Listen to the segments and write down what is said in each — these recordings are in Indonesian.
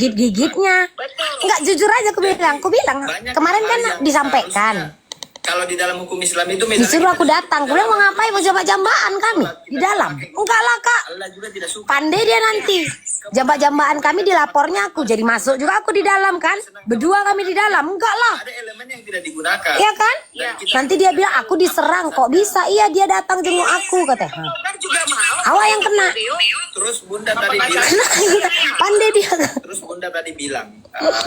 gigit-gigitnya. Enggak, jujur aja aku bilang Banyak kemarin kan hal yang disampaikan. Kalau di dalam hukum Islam itu Disuruh aku datang, aku bilang mau ngapain, mau jambak-jambaan kami di dalam. Enggak lah kak, Allah juga tidak suka. pandai dia nanti. Jambak-jambaan kami dilapornya aku, jadi masuk juga aku di dalam kan. Berdua kami di dalam, enggak lah. Ada elemen yang tidak digunakan. Iya kan? Nanti dia bilang aku diserang, kok bisa? Iya dia datang jenguk aku katanya. Kan juga mau. Awak yang kena. Terus Bunda tadi bilang, Pandai dia. terus Bunda tadi bilang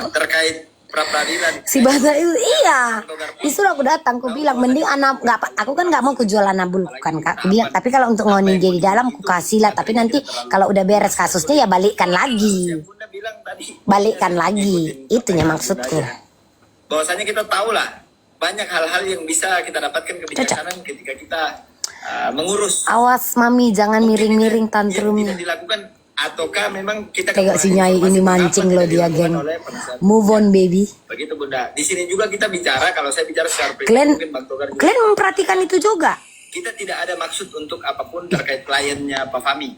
terkait pra-peradilan. Si Bata itu iya. Disuruh aku datang, aku bilang mending anak nggak, aku kan nggak mau kejual anabul kan kak. Aku bilang tapi kalau untuk ngonin dia di dalam aku kasih lah. Tapi nanti kalau udah beres kasusnya ya balikkan lagi, Bunda bilang tadi, balikkan lagi. Itunya maksudku. bahwasanya kita tahu lah banyak hal-hal yang bisa kita dapatkan kebijaksanaan ketika kita mengurus Awas mami jangan miring-miring yang tidak tantrumnya. dilakukan, ataukah memang kita Tengok si Nyai ini mancing loh dia geng. Move on baby. Begitu Bunda. Di sini juga kita bicara, kalau saya bicara secara pribadi, Kalian mungkin Bang Togar juga, kalian memperhatikan itu juga. kita tidak ada maksud untuk apapun terkait kliennya Pak Fahmi.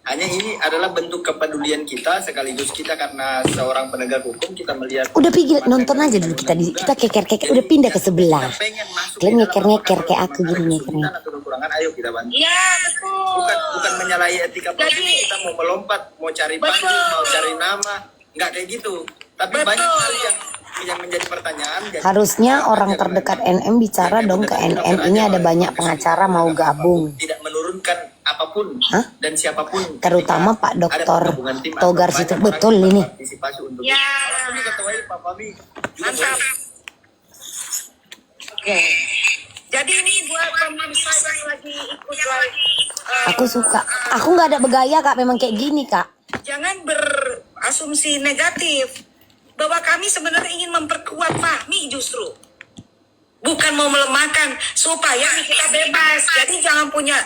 Hanya ini adalah bentuk kepedulian kita, sekaligus kita karena seorang penegak hukum, kita melihat Udah pergi nonton aja dulu kita keker-keker udah pindah ke sebelah. kita pengen masuk Kalian di dalam ngeker-ngeker apakah kayak aku memang gini ada kesulitan atau kekurangan, ayo kita bantu. Iya betul. Bukan menyalahi etika politik, kita mau melompat, mau cari panggung, mau cari nama, nggak kayak gitu. Tapi banyak hal yang menjadi pertanyaan. Harusnya orang terdekat NM bicara dong ke NM. Ini ada banyak pengacara mau gabung. Tidak menurunkan apapun dan siapapun. Terutama Pak Ada Doktor penggabungan tim Togar atau situ banyak betul orang ini. berpartisipasi untuk Ya. itu. Kami ketuai Pak Fahmi juga Mantap. boleh. Oke. Jadi ini buat pemirsa yang lagi ikut live. Aku suka. Aku nggak ada bergaya kak. Memang kayak gini kak. Jangan berasumsi negatif bahwa kami sebenarnya ingin memperkuat Fahmi justru. Bukan mau melemahkan supaya kita bebas. Jadi jangan punya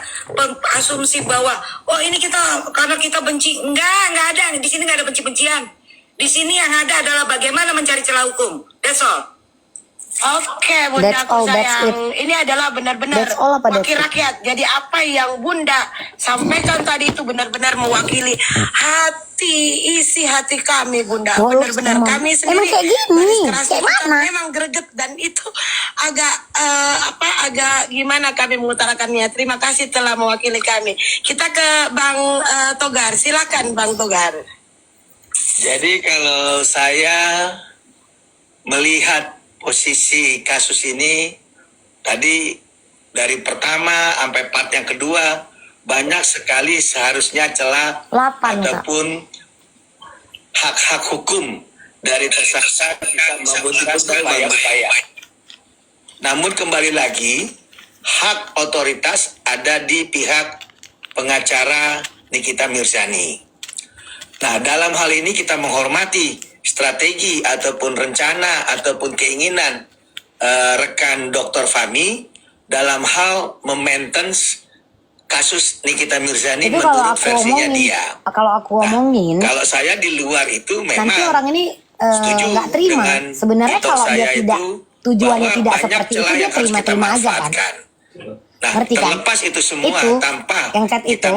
asumsi bahwa oh ini kita karena kita benci. Enggak ada. Di sini enggak ada benci-bencian. Di sini yang ada adalah bagaimana mencari celah hukum. That's all. Oke, Bunda That's aku all, that's sayang. Ini adalah benar-benar That's all apa that's wakil it? rakyat. Jadi apa yang Bunda sampaikan tadi itu benar-benar mewakili isi hati kami, Bunda. Oh, Benar-benar emang- kami emang sendiri kayak gini? garis keras Kayak kita mana? memang greget dan itu agak agak gimana kami mengutarakannya. Terima kasih telah mewakili kami. Kita ke Bang Togar. Silakan Bang Togar. Jadi kalau saya melihat posisi kasus ini tadi dari pertama sampai part yang kedua banyak sekali seharusnya celah 8 kak. ataupun hak-hak hukum dari tersangka bisa membutuhkan upaya-upaya. Namun kembali lagi hak otoritas ada di pihak pengacara Nikita Mirzani. Nah, dalam hal ini kita menghormati strategi ataupun rencana ataupun keinginan rekan Dr. Fahmi dalam hal memaintenance kasus Nikita Mirzani Tapi kalau menurut aku versinya omongin, dia. kalau aku omongin, Kalau saya di luar itu memang nanti orang ini setuju nggak terima. dengan Sebenarnya ethos kalau dia saya tidak itu tujuannya bahwa tidak banyak seperti itu celah dia yang harus kita terima-terima aja kan. manfaatkan. Nah, Ngerti kan? terlepas itu semua Itu, tanpa yang chat kita itu.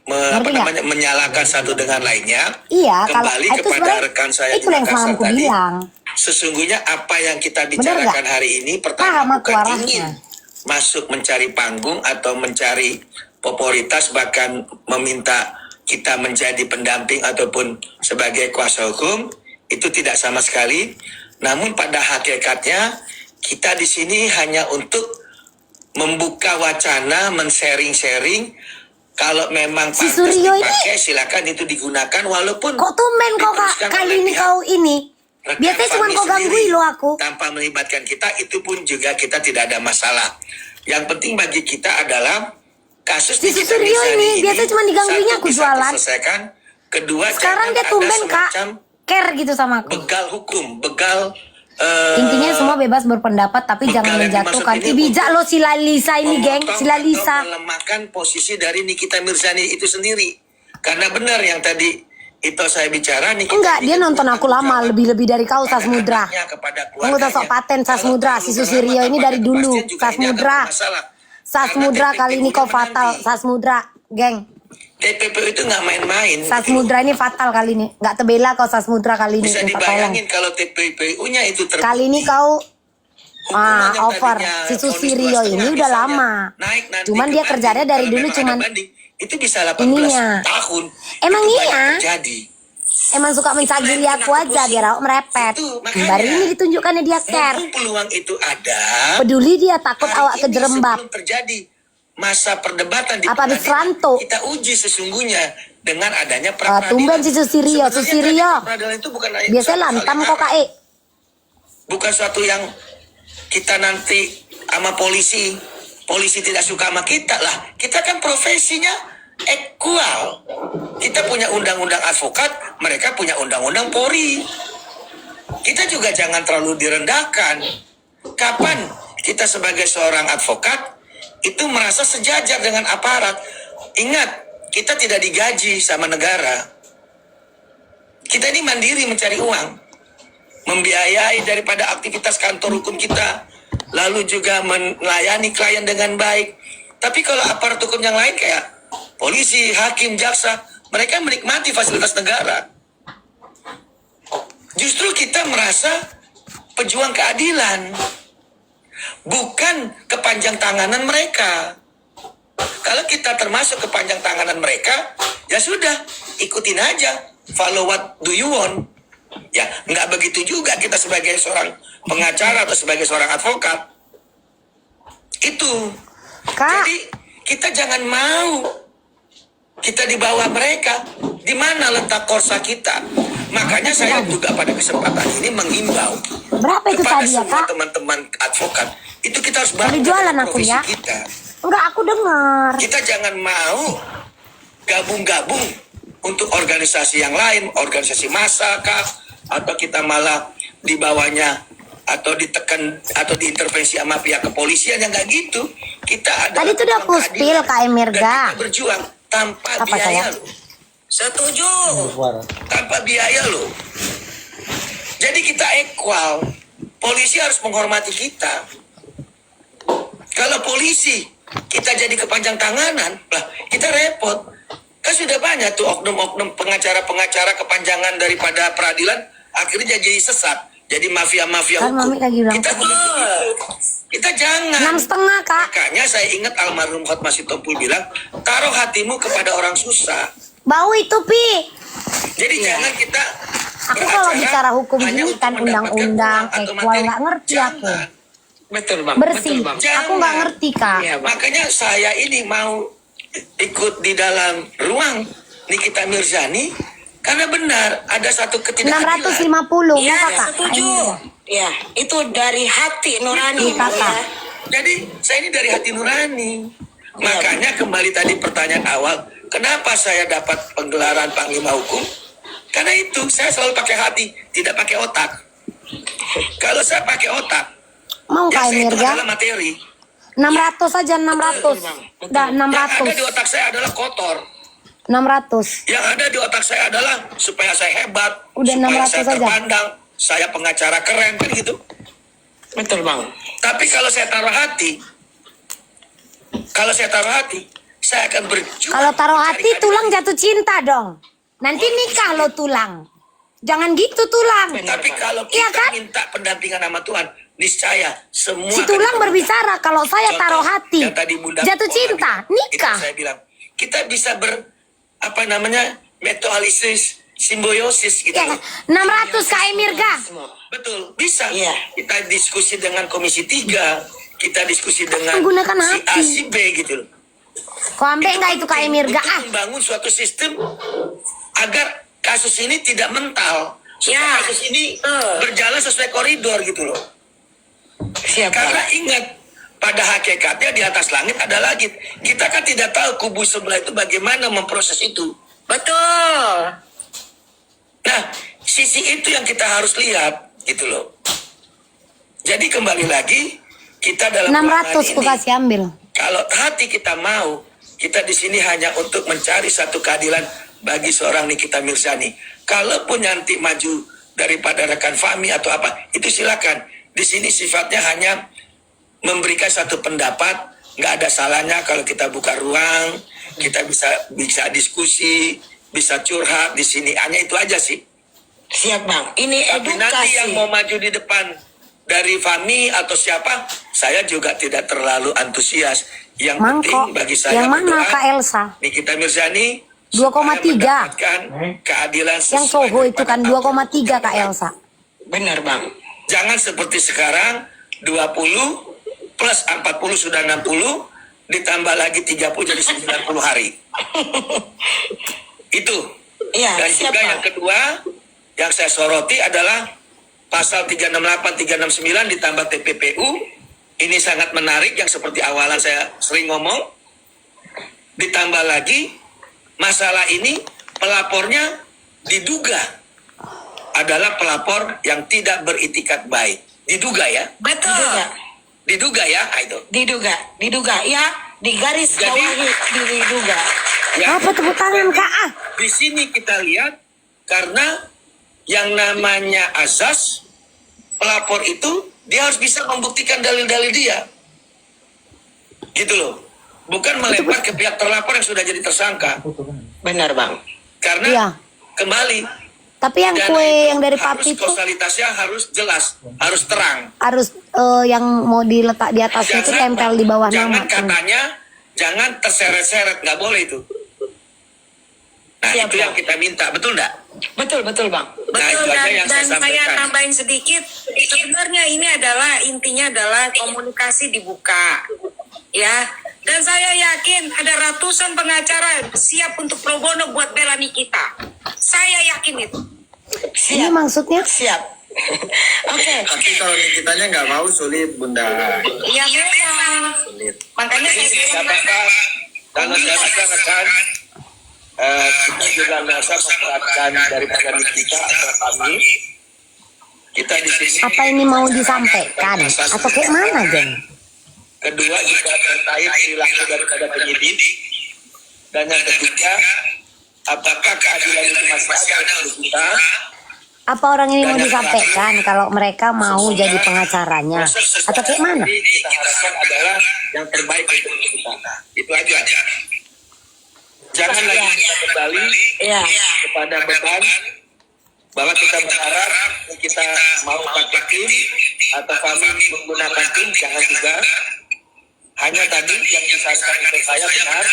Ngerti nggak? menyalahkan satu dengan lainnya. Iya, kalau Kembali itu kepada sebenarnya rekan saya itu di yang Makassar selalu aku tadi. bilang. Sesungguhnya apa yang kita Bener bicarakan nggak? hari ini Paham pertama aku bukan arahnya. ingin masuk mencari panggung atau mencari popularitas bahkan meminta kita menjadi pendamping ataupun sebagai kuasa hukum, itu tidak sama sekali. Namun pada hakikatnya kita di sini hanya untuk membuka wacana, men-sharing-sharing. Kalau memang Si pantas Suryo ini- dipakai, silakan itu digunakan walaupun Kok tumben kok kak diteruskan kali oleh ini pihak kau ini? rekan Biasanya cuma Fahmi kau sendiri. gangguin lo aku. Tanpa melibatkan kita, itu pun juga kita tidak ada masalah. Yang penting bagi kita adalah kasus Si Nikita Suryo Mirzani ini biasa cuma digangguinnya satu aku bisa jualan. diselesaikan. Kedua, Sekarang jangan dia ada tumben kak semacam care gitu sama aku. begal hukum, begal Intinya semua bebas berpendapat tapi begal jangan yang dimaksud menjatuhkan. ini Bijak lo si Lalisa ini geng, memotong si Lalisa. atau melemahkan posisi dari Nikita Mirzani itu sendiri. Karena benar yang tadi itu saya bicara, Nikita Enggak, ini dia kan nonton punya aku lama tanggung jawab lebih dari kau kepada Sasmudra. anaknya, kepada Kamu tak sok keluarganya. paten Sasmudra, Kalau si terlalu Susiryo lama ini tanpa dari dulu. kepastian juga ini akan Sasmudra. bermasalah. Sasmudra Karena kali ini kau teknik fatal. menanti. Sasmudra, geng. TPPU itu nggak main-main. Sasmudra ini fatal kali ini. Nggak tebela kau Sasmudra kali ini. Bisa Minta tolong. dibayangin kalau TPPU-nya itu Kali ini kau hukuman yang over. tadinya Si vonis Susirio 2,5 ini udah misalnya, lama. naik nanti Cuman ke dia banding. kerjanya dari Kalau dulu memang cuman ada banding, itu bisa 18 ininya. tahun. Emang Itu iya? banyak terjadi. Emang suka mencagili aku aja biar aku merepet. Itu, makanya. Baru ini ditunjukkannya dia share. Mumpung peluang itu ada. Peduli dia takut hari awak ini kejerembab. sebelum terjadi masa perdebatan di Apa habis pengadilan, ranto? kita uji sesungguhnya dengan adanya Tumben si Susirio, Sebenarnya Susirio. peradilan itu bukan Biasanya suatu hal lantam yang kok haram. KE. Bukan suatu yang kita nanti sama polisi tidak suka sama kita lah. Kita kan profesinya equal. Kita punya undang-undang advokat, mereka punya undang-undang Polri. Kita juga jangan terlalu direndahkan. Kapan kita sebagai seorang advokat itu merasa sejajar dengan aparat? Ingat, kita tidak digaji sama negara. Kita ini mandiri mencari uang, membiayai daripada aktivitas kantor hukum kita, lalu juga melayani klien dengan baik. Tapi kalau aparat hukum yang lain kayak polisi, hakim, jaksa, mereka menikmati fasilitas negara. Justru kita merasa pejuang keadilan, bukan kepanjang tanganan mereka. Kalau kita termasuk kepanjang tanganan mereka, ya sudah, ikutin aja. Follow what do you want. Ya, nggak begitu juga kita sebagai seorang pengacara atau sebagai seorang advokat. Itu. Kak, Jadi, kita jangan mau kita di bawah mereka. Di mana letak korsa kita? Makanya saya juga pada kesempatan ini mengimbau berapa itu kepada tadi ya semua Kak? teman-teman advokat. Itu kita harus Lagi bangga jualan dengan aku profesi ya. kita. Enggak, aku dengar. Kita jangan mau gabung-gabung untuk organisasi yang lain, organisasi massa kah, atau kita malah di bawahnya atau ditekan atau diintervensi sama pihak kepolisian, yang nggak gitu. Kita ada Tadi tuh udah aku spill Kak Emirga. dan kita berjuang tanpa Apa biaya saya? loh. Setuju. Tanpa biaya loh. Jadi kita equal. Polisi harus menghormati kita. Kalau polisi kita jadi kepanjang tanganan, lah kita repot. Kan sudah banyak tuh oknum-oknum pengacara-pengacara kepanjangan daripada peradilan, akhirnya jadi sesat, jadi mafia-mafia Kan hukum. Mami lagi bilang, Kita kita jangan. 6,5 Kak. Makanya saya ingat almarhum Hotma Sitompul bilang, taruh hatimu kepada orang susah. Bau itu Pi. Jadi jangan kita Aku kalau beracara bicara hukum hanya gini untuk kan mendapatkan undang-undang, uang atau equal, materi. nggak ngerti aku. Jangan. Betul bang. Bersih. Betul bang. Aku nggak ngerti Kak. Iya bang. Makanya saya ini mau ikut di dalam ruang Nikita Mirzani karena benar ada satu ketidakadilan. 650 Iya, Kak. setuju. Ya, itu dari hati nurani. Itu, Kakak. ya. Jadi saya ini dari hati nurani. Makanya kembali tadi pertanyaan awal, kenapa saya dapat penggelaran Panglima Hukum? Karena itu saya selalu pakai hati, tidak pakai otak. Kalau saya pakai otak, Mau yang Kak saya itu Emirga? adalah materi. 600 aja 600. Udah Yang ada di 600. otak saya adalah kotor. 600. Yang ada di otak saya adalah supaya saya hebat, Udah supaya 600 saya aja. terpandang, saya pengacara keren kan gitu. Betul bang. Tapi kalau saya taruh hati, saya akan berjuang. Kalau taruh mencari hati keadilan. tulang jatuh cinta dong. Nanti nikah lo tulang. Jangan gitu tulang. Tapi kalau Iya kita kan? minta pendampingan sama Tuhan, niscaya semua Si akan tulang dipermudah. berbicara kalau saya Contoh taruh hati. yang tadi Bunda Jatuh Kola cinta, bilang, nikah. Itu saya bilang, kita bisa mutualisis, simbiosis gitu. Ya, loh. 600 Kak Emirga. Betul, bisa. Iya. Kita diskusi dengan Komisi 3, kita diskusi dengan Menggunakan si A, hati. si B gitu loh. Kau ambil nggak itu Kak penting Emirga? untuk Ah, membangun suatu sistem agar kasus ini tidak mental. Supaya Ya. kasus ini berjalan sesuai koridor gitu loh. Siap Karena bang. ingat, pada hakikatnya di atas langit ada langit. Kita kan tidak tahu kubu sebelah itu bagaimana memproses itu. Betul. Nah, sisi itu yang kita harus lihat gitu loh. Jadi kembali lagi, kita dalam 600 ku ini, kasih ambil. kalau hati kita mau, kita di sini hanya untuk mencari satu keadilan bagi seorang Nikita Mirzani. Kalaupun nanti maju daripada rekan Fahmi atau apa, itu silakan. Di sini sifatnya hanya memberikan satu pendapat, nggak ada salahnya kalau kita buka ruang, kita bisa diskusi, bisa curhat di sini. Hanya itu aja sih. Siap bang. Ini Tapi nanti yang edukasi. mau maju di depan dari Fahmi atau siapa, saya juga tidak terlalu antusias. Yang penting Mangkok. bagi saya Yang mana berdoa, Kak Elsa? Nikita Mirzani 2,3. mendapatkan keadilan Yang sesuai Soho itu kan dengan 2,3 Kak Elsa. Benar bang. Jangan seperti sekarang 20 plus 40 sudah 60, ditambah lagi 30 jadi 90 hari. Itu. Iya. Dan Siap juga bang. yang kedua yang saya soroti adalah pasal 368, 369 ditambah TPPU. Ini sangat menarik yang seperti awalan saya sering ngomong. Ditambah lagi masalah ini pelapornya diduga adalah pelapor yang tidak beritikat baik. Diduga ya. Betul. Diduga ya, itu. Diduga. Ya, di garis Jadi- bawahi diduga. Ya. Apa tepuk tangan Kak? Ah. Di sini kita lihat karena yang namanya azas pelapor itu dia harus bisa membuktikan dalil-dalil dia. Gitu loh. Bukan melempar ke pihak terlapor yang sudah jadi tersangka. Benar bang. Karena Iya. kembali Tapi yang dana kue itu yang dari harus papi itu kausalitasnya harus jelas, harus terang. harus yang mau diletak di atasnya itu tempel di bawah jangan nama. katanya, jangan terseret-seret, nggak boleh itu. Nah, Siap, itu yang Bang. kita minta, betul nggak? Betul bang. Nah, Betul, itu aja dan, yang dan saya saya sampaikan. tambahin sedikit, sebenarnya ini adalah intinya adalah komunikasi dibuka, ya. Dan saya yakin ada ratusan pengacara siap untuk pro bono buat bela Nikita. Saya yakin itu. Ini Siap. maksudnya Siap. Oke. Tapi kalau Nikitanya nggak mau sulit Bunda. Ya memang. Sulit. Makanya saya Apakah karena saya rasakan kita juga merasa memberatkan daripada kita atau kami, kita di sini. apa ini mau disampaikan atau kayak mana Jeng? Kedua juga terkait perilaku daripada penyidik. Dan yang ketiga, apakah keadilan itu masih ada untuk kita? Apa orang ini mau disampaikan kalau mereka mau jadi pengacaranya atau kayak mana? Kita harapkan adalah yang terbaik untuk kita. Itu aja. Jangan lagi kita kembali Iya. kepada beban bahwa kita berharap kita mau pakai tim atau kami menggunakan tim, jangan juga. Hanya tadi yang disampaikan untuk saya benar,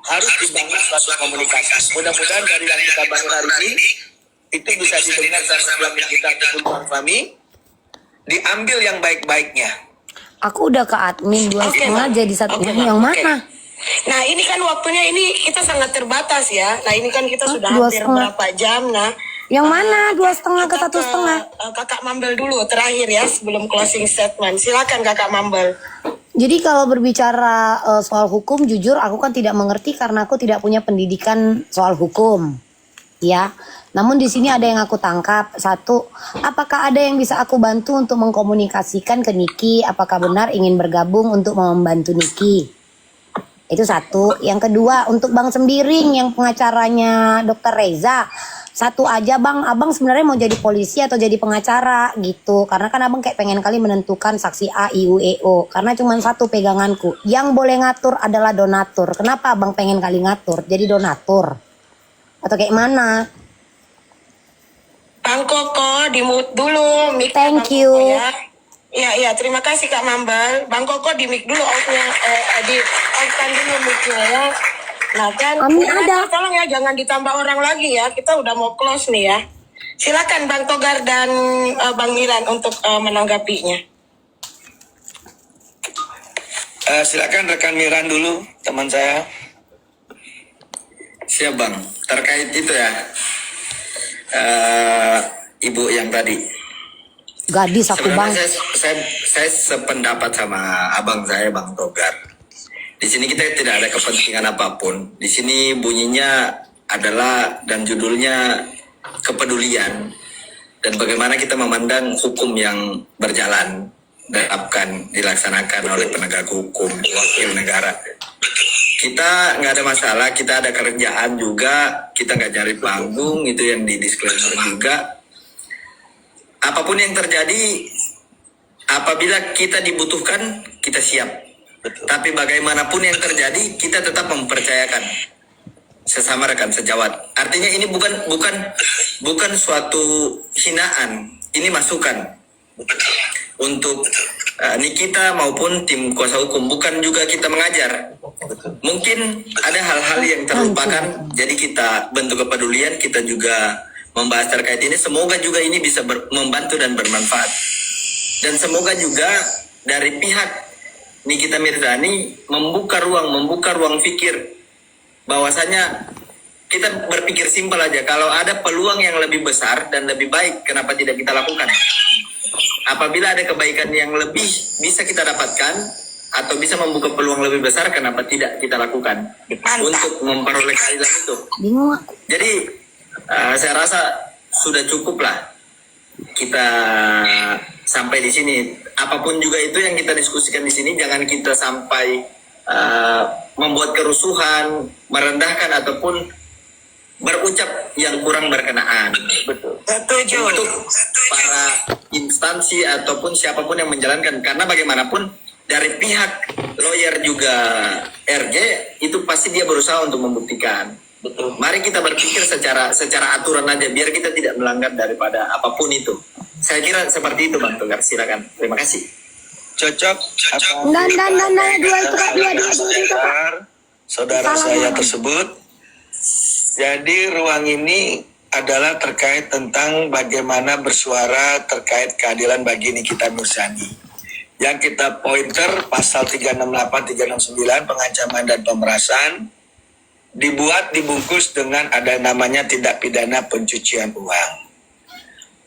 harus dibangun suatu komunikasi. Mudah-mudahan dari yang kita bangun hari ini itu bisa didengar sama suami kita ataupun kami, diambil yang baik-baiknya. Aku udah ke admin 2,5 jadi 1 Oke, yang Bang. mana? Nah ini kan waktunya ini kita sangat terbatas ya. Nah ini kan kita sudah dua hampir setengah. berapa jam. Nah Yang mana 2,5 ke kita 1,5? Kakak Mambel dulu terakhir ya sebelum closing statement. Silakan Kakak Mambel. Jadi kalau berbicara soal hukum, jujur aku kan tidak mengerti karena aku tidak punya pendidikan soal hukum, ya. Namun di sini ada yang aku tangkap. Satu, apakah ada yang bisa aku bantu untuk mengkomunikasikan ke Niki? Apakah benar ingin bergabung untuk membantu Niki? Itu satu. Yang kedua, untuk Bang Sembiring yang pengacaranya Dr. Reza. Satu aja Bang, Abang sebenarnya mau jadi polisi atau jadi pengacara gitu. Karena kan Abang kayak pengen kali menentukan saksi A, I, U, E, O. Karena cuma satu peganganku. Yang boleh ngatur adalah donatur. Kenapa Abang pengen kali ngatur? Jadi donatur. Atau kayak mana? Bang Koko di mute dulu. Mic Thank Bang you. Koko, ya. Iya, terima kasih Kak Mambel. Bang Koko di mic dulu outnya, di outkan dulu mic-nya ya. Nah kan, Amin, moderator ada. tolong ya jangan ditambah orang lagi ya. Kita udah mau close nih ya. Silakan Bang Togar dan Bang Miran untuk menanggapinya. Silakan rekan Miran dulu, teman saya. Siap Bang. Terkait itu ya, Ibu yang tadi. Gadis aku Bang. Sebenarnya saya sependapat sama abang saya Bang Togar. Di sini kita tidak ada kepentingan apapun. Di sini bunyinya adalah dan judulnya kepedulian dan bagaimana kita memandang hukum yang berjalan diterapkan dilaksanakan oleh penegak hukum wakil negara. Kita nggak ada masalah, kita ada kerjaan juga, kita nggak cari panggung, itu yang di disclaimer juga. Apapun yang terjadi, apabila kita dibutuhkan, kita siap Betul. Tapi bagaimanapun yang terjadi, kita tetap mempercayakan sesama rekan sejawat. Artinya ini bukan suatu hinaan, ini masukan untuk Nikita maupun tim kuasa hukum. Bukan juga kita mengajar. Mungkin ada hal-hal yang terlupakan, jadi kita bentuk kepedulian, kita juga membahas terkait ini. Semoga juga ini bisa membantu dan bermanfaat. Dan semoga juga dari pihak Nikita Mirzani membuka ruang pikir, bahwasanya kita berpikir simpel aja, kalau ada peluang yang lebih besar dan lebih baik, kenapa tidak kita lakukan? Apabila ada kebaikan yang lebih bisa kita dapatkan atau bisa membuka peluang lebih besar, kenapa tidak kita lakukan untuk memperoleh keadilan itu? Bingung aku. Jadi saya rasa sudah cukup lah kita sampai di sini. Apapun juga itu yang kita diskusikan di sini, jangan kita sampai membuat kerusuhan, merendahkan ataupun berucap yang kurang berkenaan. Betul. Setuju. Untuk para instansi ataupun siapapun yang menjalankan, karena bagaimanapun dari pihak lawyer juga RG itu pasti dia berusaha untuk membuktikan. Betul. Mari kita berpikir secara aturan aja, biar kita tidak melanggar daripada apapun itu. Saya kira seperti itu, Bang Togar. Silakan. Terima kasih. Cocok. Dan dua itu Kak, dua. Saudara saya tersebut. Jadi ruang ini adalah terkait tentang bagaimana bersuara terkait keadilan bagi Nikita Mirzani. Yang kita pointer pasal 368, 369 pengancaman dan pemerasan dibungkus dengan ada namanya tindak pidana pencucian uang.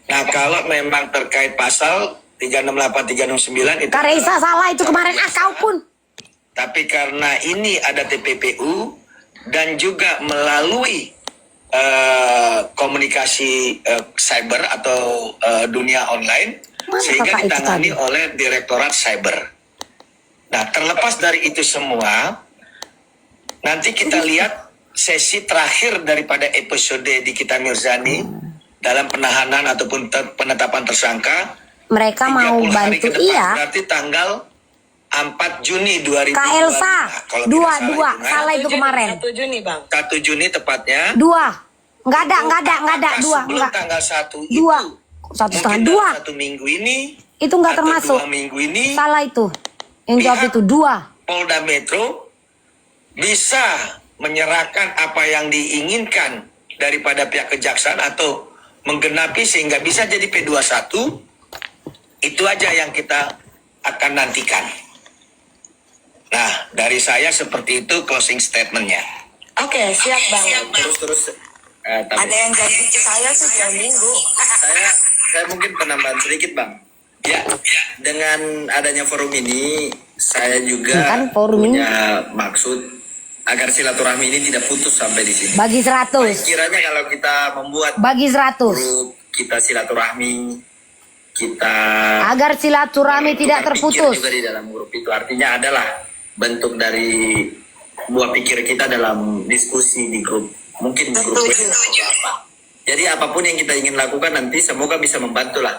Nah, kalau memang terkait pasal 368, 369 itu Kak Reza salah itu kemarin kau pun. tapi karena ini ada TPPU dan juga melalui komunikasi cyber atau dunia online, Mana sehingga kakak itu ditangani tadi? oleh Direktorat Cyber. Nah, terlepas dari itu semua, nanti kita lihat sesi terakhir daripada episode Nikita Mirzani dalam penahanan ataupun penetapan tersangka. Mereka mau 30 hari bantu, ke depan, iya. berarti tanggal 4 Juni 2025. Kak Elsa, Kalau tidak dua, hitungan. salah itu kemarin. 1 Juni, Bang. 1 Juni tepatnya. Dua, nggak ada, dua, Sebelum nggak. tanggal 1 Dua, itu. satu setengah, Mungkin dua. dalam 1 minggu ini. Itu nggak atau termasuk. 2 minggu ini. Salah itu. Yang jawab Pihak itu dua. Polda Metro bisa menyerahkan apa yang diinginkan daripada pihak kejaksaan atau menggenapi sehingga bisa jadi P21. Itu aja yang kita akan nantikan. Nah, dari saya seperti itu closing statementnya. Oke, siap, Bang. Terus Ada yang janji ke saya tuh 2 minggu. saya mungkin penambahan sedikit, Bang. Ya, Dengan adanya forum ini, saya juga Kan forum ini. punya maksud agar silaturahmi ini tidak putus sampai di sini. Bagi 100. Kiranya kalau kita membuat Bagi 100. grup, kita silaturahmi, kita Agar silaturahmi tidak bertukar pikir terputus. juga di dalam grup itu, artinya adalah bentuk dari buah pikir kita dalam diskusi di grup, mungkin grup atau apa. Jadi apapun yang kita ingin lakukan nanti semoga bisa membantu lah.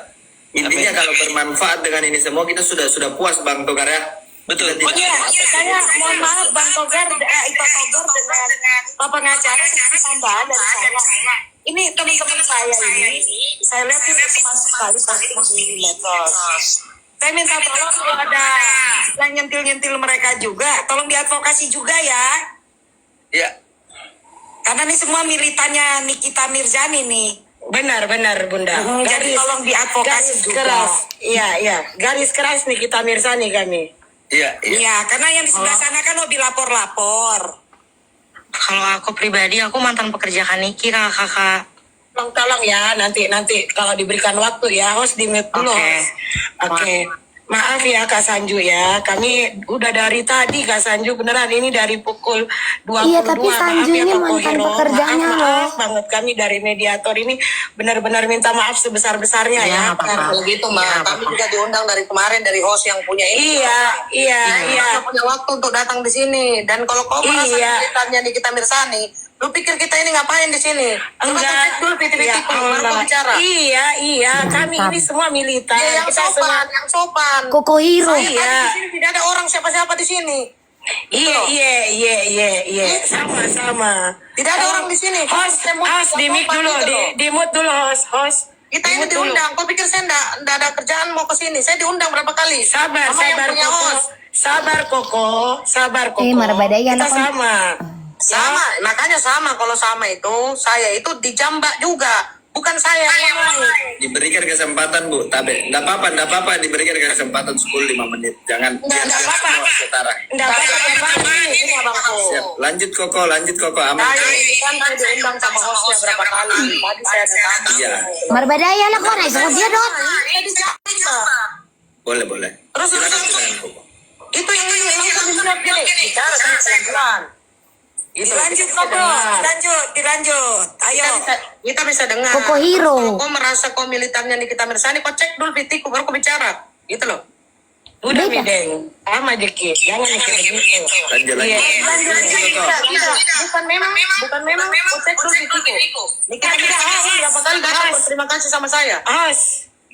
Intinya kalau bermanfaat dengan ini semua, kita sudah puas, Bang Togar ya. betul. Kita tidak Saya mohon maaf, Bang Togar, Ipa Togar dengan Pak pengacara sedikit tambahan dari saya. Ini teman-teman saya ini, saya lihat ini teman sekali posting di medsos. Saya minta tolong kalau ada yang nyentil-nyentil mereka juga, tolong diadvokasi juga ya. Ya, Karena ini semua militannya Nikita Mirzani nih. Benar, Bunda. Jadi tolong diadvokasi garis juga. keras. Iya. Garis keras Nikita Mirzani kami. iya. Iya, karena yang di sebelah sana kan hobi lapor-lapor. Kalau aku pribadi, aku mantan pekerja Kaniki, kakak. Tolong ya, nanti kalau diberikan waktu ya, host di mute dulu. Oke. Oke. Maaf ya Kak Sanju ya, kami udah dari tadi Kak Sanju, beneran ini dari pukul 22. Iya, tapi Sanju ini Pak mantan Kohiro. pekerjaannya maaf banget kami dari mediator ini benar-benar minta maaf sebesar-besarnya Iya, ya. nggak apa-apa. Kalau gitu Iya, nggak kami apa-apa. juga diundang dari kemarin dari host yang punya ini. Iya. Nggak punya waktu untuk datang di sini dan kalau kau merasa militannya di kita Mirzani, Lu pikir kita ini ngapain di sini? Coba Enggak. cek dulu PT-PT-ku, baru kau bicara. Iya, kami ini semua militan. Dia yang Kita semua- sopan, yang sopan. Koko Hero. Saya tadi di sini tidak ada orang siapa-siapa di sini. Iya. Sama. Tidak ada orang di sini. Host, di mic Sopan dulu, gitu loh. di mute dulu, host. Kita ini Di mute dulu. diundang. Kau pikir saya enggak ada kerjaan mau ke sini? Saya diundang berapa kali? Sabar punya Koko. host. Sabar Koko. Marbadaya Kita lah, Kon. sama. Sama, makanya sama. Kalau sama itu, saya itu dijambak juga. Bukan saya yang mau. Diberikan kesempatan Bu, tapi enggak apa-apa diberikan kesempatan 10-5 menit. Jangan Nggak apa-apa. semua setara. Enggak apa-apa. Ini abangku. Siap. Lanjut Koko, aman. Saya ini kan saya diundang sama hostnya berapa kali. Tadi saya ada tamu. Iya. Marbadaya lah kok, naik dia dong. Saya dijambak. Boleh. Terus Silakan Koko. itu yang ini langsung dijawab gini. Bicara sama pelan-pelan. Dilanjut. Ayo. Kita bisa dengar. Koko Hero. Kau merasa kau militannya Nikita Mirzani, kau cek dulu PT-ku baru kau bicara. Gitu loh. Udah Beda. Mideng. Sama dikit. Jangan mikir begitu. Lanjut. Iya. Bukan memang. Kau cek dulu PT-ku. Nikita Mirzani berapa kali datang berterima kasih sama saya.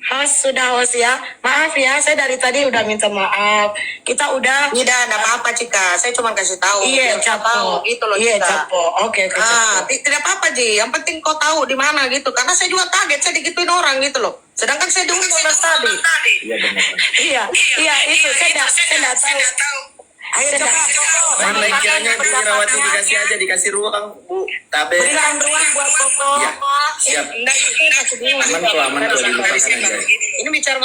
Host ya. Maaf ya, saya dari tadi udah minta maaf. Kita udah Tidak apa-apa Cika. Saya cuma kasih tahu. Iya, Biar kau tahu capo. gitu loh Iya, Cika. capo. Oke, Ah, capo. tidak apa-apa Ji. Yang penting kau tahu di mana gitu. Karena saya juga kaget, saya digituin orang gitu loh. Sedangkan saya diundang dari tadi. Iya benar. Iya, itu saya enggak tahu. Ayo coba. Mana kiranya Bu Irawati dikasih ruang Bu. Tapi Berikan ruang buat Koko. Iya. Siap. Enggak, kita masih bingung. Aman kok dilupakan aja. Ini bicara